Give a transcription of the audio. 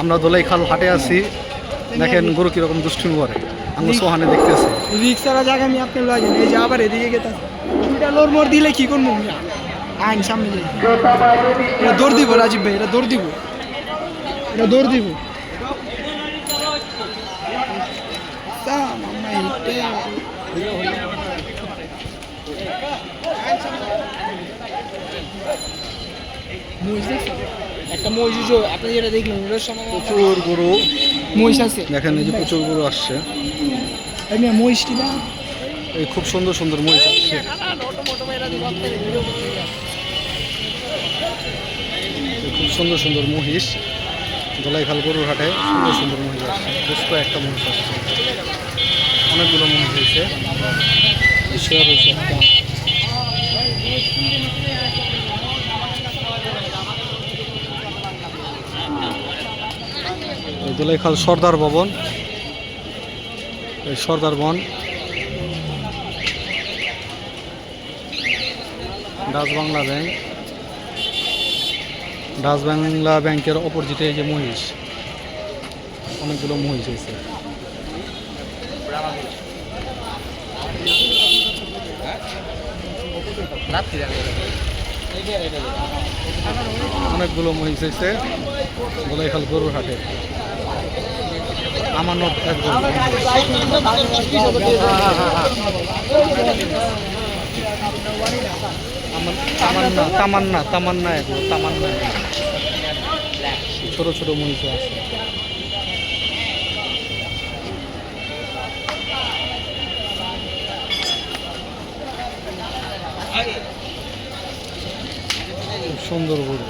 আমরা দোলাইখাল হাটে আছি। দেখেন গরু কিরকম দুষ্টুমি করে। আমরা সোহানে দেখতেছি রিক্সারা জায়গা আমি আপনি লাগেন এই যে আবার এদিকে গেতাম দুইটা লোর মোর দিলে কি করবো আইন সামনে যাই এটা দৌড় দিব রাজীব ভাই এটা দৌড় দিব এটা দৌড় দিব একটা মহিষ আপনি যেটা দেখলেন ওটার সময় প্রচুর গরু মহিষ আছে দেখেন, এই যে প্রচুর গরু আসছে। মহিষ কিনা এই খুব সুন্দর সুন্দর মহিষ আসছে। খুব সুন্দর সুন্দর মহিষ দোলাইখাল গরুর হাটে সুন্দর সুন্দর মহিষ আসছে। বেশ কয়েকটা মহিষ আসছে, অনেকগুলো মহিষ হয়েছে। দোলাইখাল সর্দার ভবন, এই সর্দার বন Dutch Bangla bank, Dutch Bangla ব্যাংকের অপোজিটে এই যে মহিষ, অনেকগুলো মহিষ হয়েছে। অনেকগুলো মহিষ হয়েছে দোলাইখাল গরুর হাটে। আমানত একদম তামান্না তামান্না এগুলো তামান্না, ছোট ছোট মহিষ আছে। সুন্দর গরু।